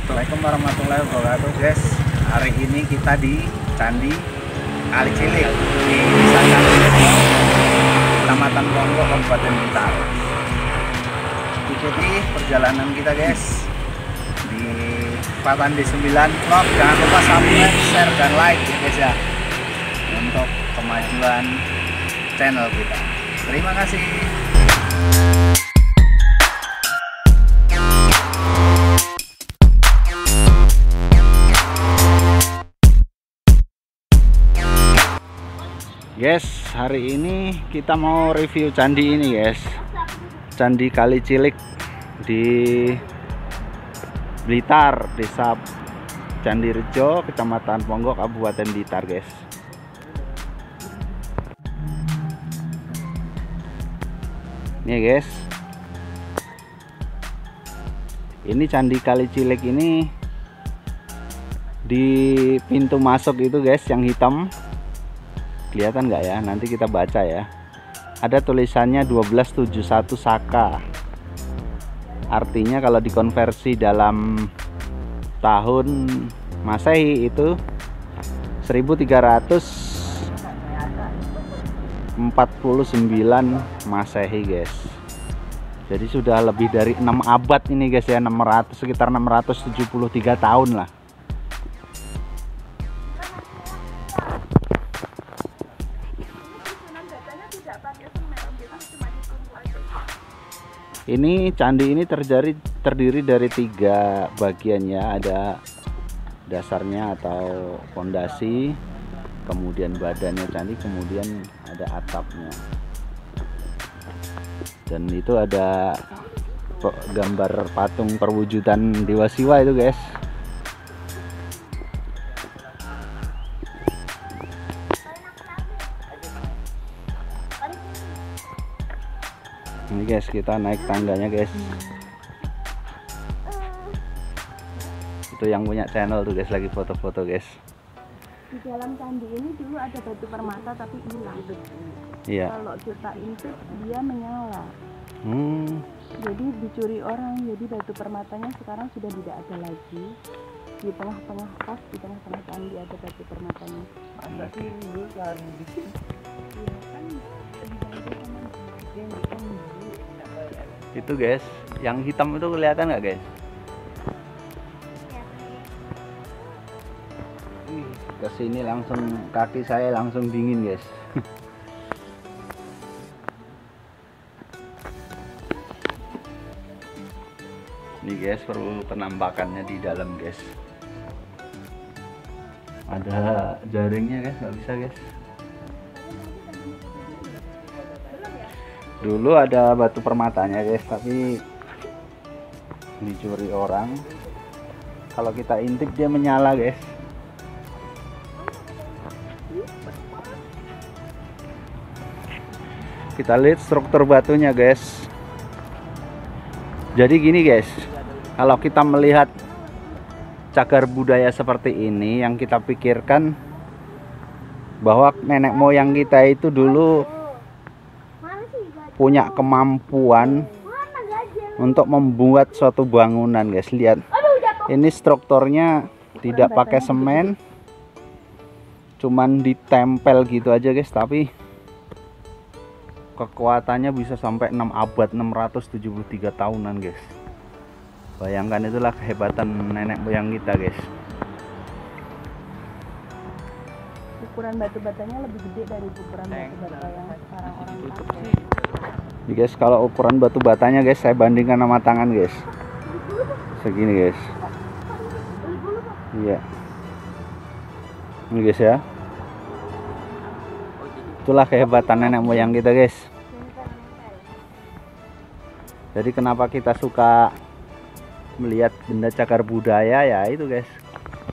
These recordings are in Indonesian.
Assalamualaikum warahmatullahi wabarakatuh guys. Hari ini kita di Candi Kali Cilik di Desa Kalirejo, Kecamatan Ponggok, Kabupaten Blitar. Ikuti perjalanan kita guys di Patan D9 Vlog. Jangan lupa subscribe, share, dan like guys ya, untuk kemajuan channel kita. Terima kasih. Guys, hari ini kita mau review candi ini guys, Candi Kali Cilik di Blitar, Desa Candirejo, Kecamatan Ponggok, Kabupaten Blitar guys. Nih guys, ini Candi Kali Cilik ini di pintu masuk itu guys yang hitam. Kelihatan nggak ya? Nanti kita baca ya. Ada tulisannya 1271 Saka. Artinya kalau dikonversi dalam tahun Masehi itu 1349 Masehi guys. Jadi sudah lebih dari 6 abad ini guys ya, sekitar 673 tahun lah. Ini candi ini terdiri dari 3 bagian ya, ada dasarnya atau fondasi, kemudian badannya candi, kemudian ada atapnya. Dan itu ada gambar patung perwujudan Dewa Siwa itu guys. Ini guys, kita naik tangganya guys. Itu yang punya channel tuh guys, lagi foto-foto guys. Di dalam candi ini dulu ada batu permata tapi hilang. Iya. Kalau kita intip dia menyala. Jadi dicuri orang, jadi batu permatanya sekarang sudah tidak ada lagi. Di tengah-tengah pos, di tengah-tengah candi ada batu permatanya. Ada sih dulu cari di sini. Iya kan, Itu guys, yang hitam itu kelihatan nggak guys? Kesini langsung kaki saya langsung dingin guys. Ini guys, perlu penampakannya di dalam guys. Ada jaringnya guys, nggak bisa guys. Dulu ada batu permatanya guys, tapi dicuri orang. Kalau kita intip dia menyala guys. Kita lihat struktur batunya guys. Jadi gini guys, kalau kita melihat cagar budaya seperti ini, yang kita pikirkan bahwa nenek moyang kita itu dulu punya kemampuan untuk membuat suatu bangunan guys. Lihat, ini strukturnya tidak pakai semen, cuman ditempel gitu aja guys, tapi kekuatannya bisa sampai 6 abad, 673 tahunan guys. Bayangkan, itulah kehebatan nenek moyang kita guys. ukuran batu batanya lebih gede dari ukuran batu bata yang sekarang orang pakai. Guys, kalau ukuran batu batanya guys, saya bandingkan sama tangan guys, segini guys. Iya, ini guys ya. Itulah kehebatan nenek moyang kita guys. Jadi kenapa kita suka melihat benda cagar budaya ya itu guys,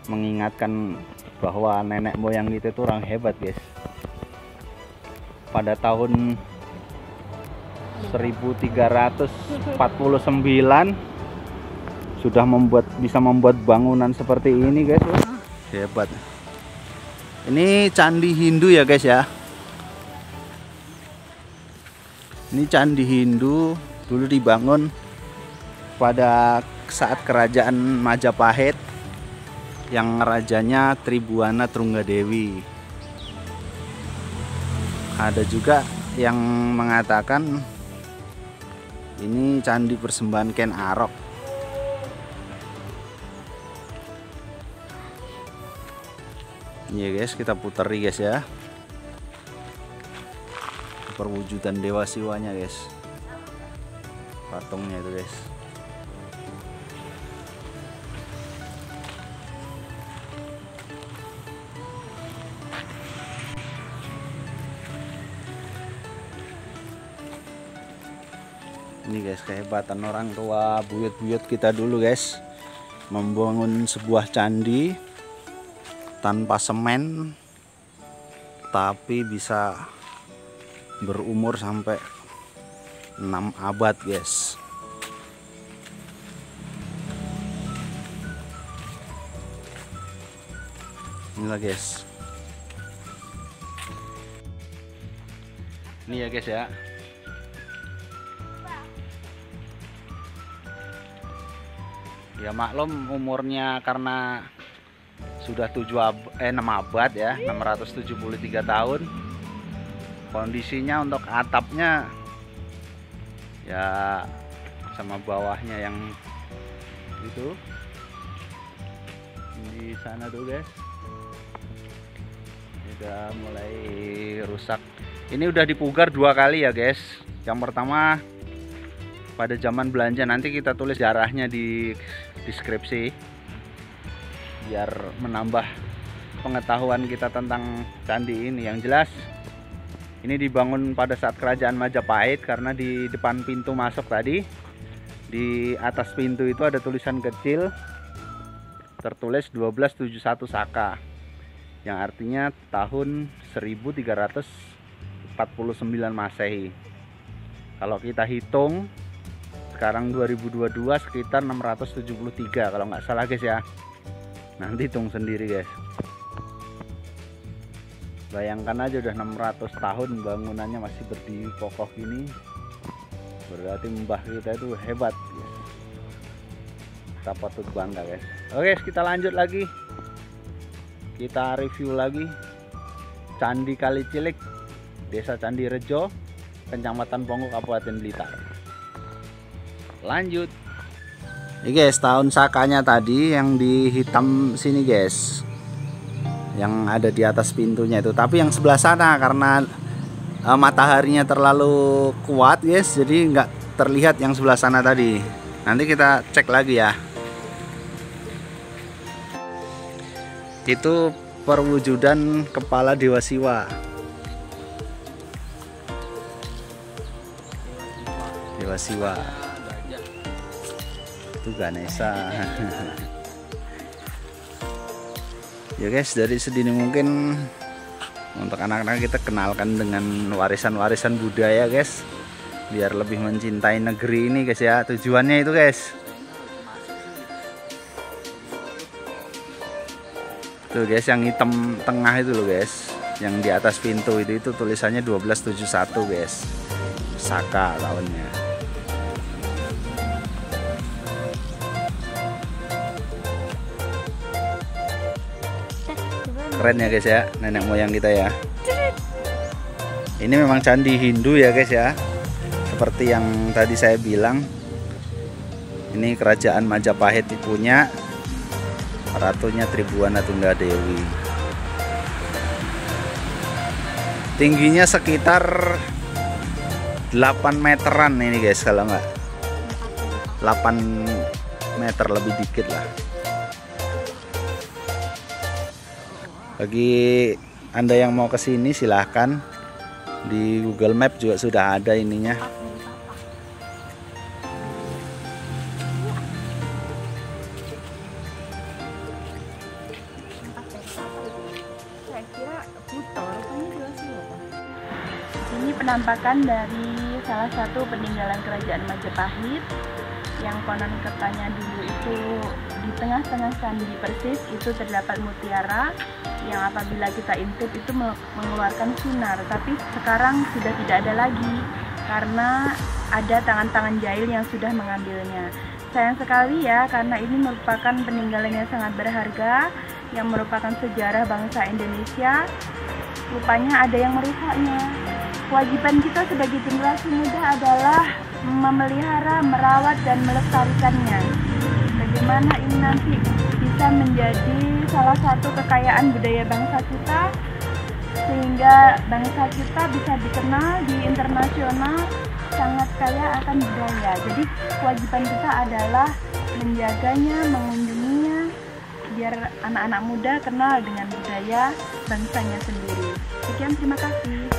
mengingatkan bahwa nenek moyang kita itu orang hebat guys. Pada tahun 1349 sudah bisa membuat bangunan seperti ini guys. Hebat. Ini candi Hindu ya guys ya. Ini candi Hindu, dulu dibangun pada saat kerajaan Majapahit yang rajanya Tribhuwana Trunggadewi. Ada juga yang mengatakan ini candi persembahan Ken Arok. Iya guys, kita puteri guys ya. Perwujudan Dewa Siwanya guys. Patungnya itu guys. Ini guys, kehebatan orang tua buyut-buyut kita dulu guys, membangun sebuah candi tanpa semen tapi bisa berumur sampai 6 abad guys. Inilah guys. Ini ya guys ya. Ya maklum umurnya karena sudah 6 abad ya, 673 tahun. Kondisinya untuk atapnya ya sama bawahnya yang itu di sana tuh guys, udah mulai rusak. Ini udah dipugar 2 kali ya guys. Yang pertama pada zaman Belanda, nanti kita tulis sejarahnya di deskripsi biar menambah pengetahuan kita tentang candi ini. Yang jelas ini dibangun pada saat kerajaan Majapahit karena di depan pintu masuk tadi, di atas pintu itu ada tulisan kecil tertulis 1271 Saka, yang artinya tahun 1349 Masehi. Kalau kita hitung sekarang 2022 sekitar 673 kalau nggak salah guys ya. Nanti hitung sendiri guys. Bayangkan aja udah 600 tahun bangunannya masih berdiri kokoh gini. Berarti mbah kita itu hebat guys. Kita patut bangga guys. Oke, kita lanjut lagi. Kita review lagi Candi Kalicilik, Desa Candi Rejo, Kecamatan Pongo, Kabupaten Blitar. Lanjut. Ini guys, tahun sakanya tadi yang di hitam sini guys, yang ada di atas pintunya itu. Tapi yang sebelah sana karena mataharinya terlalu kuat guys, jadi nggak terlihat yang sebelah sana tadi. Nanti kita cek lagi ya. Itu perwujudan kepala Dewa Siwa. Dewa Siwa. Itu Ganesha. Ya guys, dari sedini mungkin untuk anak-anak kita kenalkan dengan warisan-warisan budaya guys, biar lebih mencintai negeri ini guys ya. Tujuannya itu guys. Tuh guys, yang hitam tengah itu loh guys, yang di atas pintu itu tulisannya 1271 guys, Saka tahunnya. Keren ya guys ya, nenek moyang kita ya. Ini memang candi Hindu ya guys ya. Seperti yang tadi saya bilang, ini kerajaan Majapahit punya, ratunya Tribhuwana Trunggadewi. Tingginya sekitar 8 meteran ini guys, kalau nggak 8 meter lebih dikit lah. Bagi Anda yang mau kesini silahkan, di Google Map juga sudah ada ininya. Ini penampakan dari salah satu peninggalan kerajaan Majapahit yang konon katanya dulu itu di tengah-tengah candi persis itu terdapat mutiara yang apabila kita intip itu mengeluarkan sinar, tapi sekarang sudah tidak ada lagi karena ada tangan-tangan jahil yang sudah mengambilnya. Sayang sekali ya, karena ini merupakan peninggalan yang sangat berharga, yang merupakan sejarah bangsa Indonesia. Rupanya ada yang merusaknya. Kewajiban kita sebagai generasi muda adalah memelihara, merawat, dan melestarikannya. Bagaimana ini nanti bisa menjadi salah satu kekayaan budaya bangsa kita, sehingga bangsa kita bisa dikenal di internasional sangat kaya akan budaya. Jadi kewajiban kita adalah menjaganya, mengunjunginya, biar anak-anak muda kenal dengan budaya bangsanya sendiri. Sekian, terima kasih.